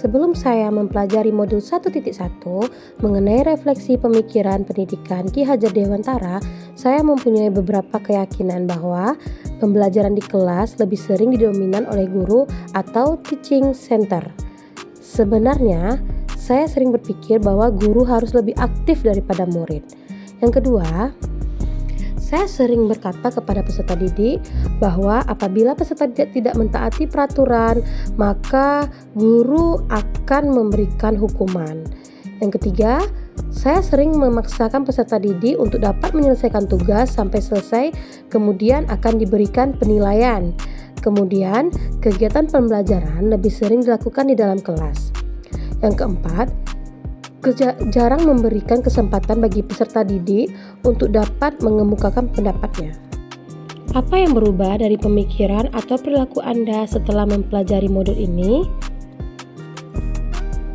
Sebelum saya mempelajari modul 1.1 mengenai refleksi pemikiran pendidikan Ki Hajar Dewantara, saya mempunyai beberapa keyakinan bahwa pembelajaran di kelas lebih sering didominan oleh guru atau teaching center. Sebenarnya, saya sering berpikir bahwa guru harus lebih aktif daripada murid. Yang kedua, saya sering berkata kepada peserta didik bahwa apabila peserta didik tidak mentaati peraturan, maka guru akan memberikan hukuman. Yang ketiga, saya sering memaksakan peserta didik untuk dapat menyelesaikan tugas sampai selesai, kemudian akan diberikan penilaian. Kemudian, kegiatan pembelajaran lebih sering dilakukan di dalam kelas. Yang keempat, jarang memberikan kesempatan bagi peserta didik untuk dapat mengemukakan pendapatnya. Apa yang berubah dari pemikiran atau perilaku Anda setelah mempelajari modul ini?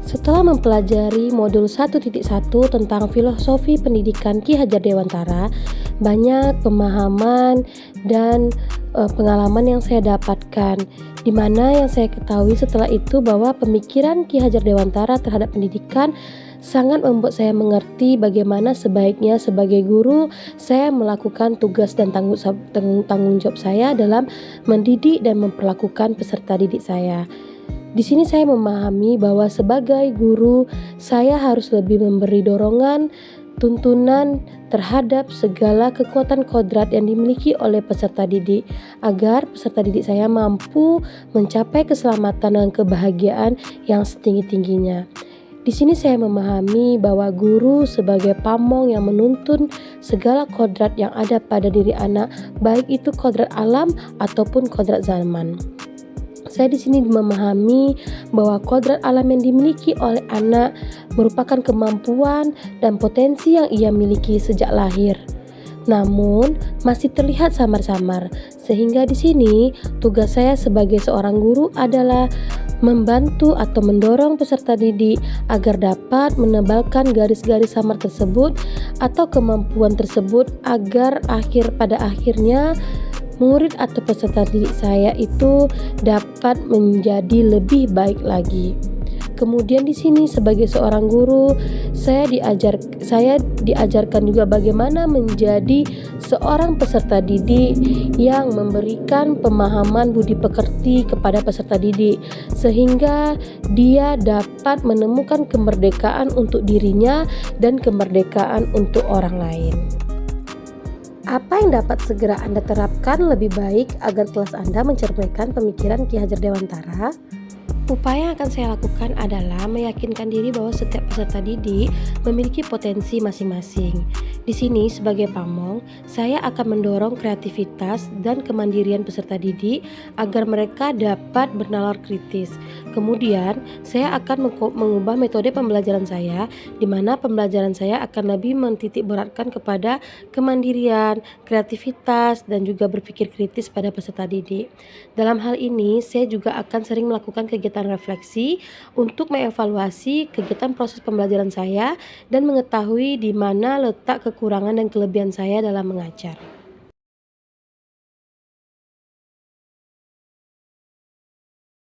Setelah mempelajari modul 1.1 tentang filosofi pendidikan Ki Hajar Dewantara, banyak pemahaman dan pengalaman yang saya dapatkan, di mana yang saya ketahui setelah itu bahwa pemikiran Ki Hajar Dewantara terhadap pendidikan sangat membuat saya mengerti bagaimana sebaiknya sebagai guru saya melakukan tugas dan tanggung jawab saya dalam mendidik dan memperlakukan peserta didik saya. Di sini saya memahami bahwa sebagai guru saya harus lebih memberi dorongan, tuntunan terhadap segala kekuatan kodrat yang dimiliki oleh peserta didik agar peserta didik saya mampu mencapai keselamatan dan kebahagiaan yang setinggi-tingginya. Di sini saya memahami bahwa guru sebagai pamong yang menuntun segala kodrat yang ada pada diri anak, baik itu kodrat alam ataupun kodrat zaman. Saya di sini memahami bahwa kodrat alam yang dimiliki oleh anak merupakan kemampuan dan potensi yang ia miliki sejak lahir. Namun masih terlihat samar-samar, sehingga di sini tugas saya sebagai seorang guru adalah membantu atau mendorong peserta didik agar dapat menebalkan garis-garis samar tersebut atau kemampuan tersebut agar pada akhirnya murid atau peserta didik saya itu dapat menjadi lebih baik lagi. Kemudian di sini sebagai seorang guru, saya diajarkan juga bagaimana menjadi seorang peserta didik yang memberikan pemahaman budi pekerti kepada peserta didik sehingga dia dapat menemukan kemerdekaan untuk dirinya dan kemerdekaan untuk orang lain. Apa yang dapat segera Anda terapkan lebih baik agar kelas Anda mencerminkan pemikiran Ki Hajar Dewantara? Upaya yang akan saya lakukan adalah meyakinkan diri bahwa setiap peserta didik memiliki potensi masing-masing. Di sini sebagai pamong, saya akan mendorong kreativitas dan kemandirian peserta didik agar mereka dapat bernalar kritis. Kemudian, saya akan mengubah metode pembelajaran saya, di mana pembelajaran saya akan lebih mentitik beratkan kepada kemandirian, kreativitas, dan juga berpikir kritis pada peserta didik. Dalam hal ini, saya juga akan sering melakukan kegiatan refleksi untuk mengevaluasi kegiatan proses pembelajaran saya dan mengetahui di mana letak kekurangan dan kelebihan saya dalam mengajar.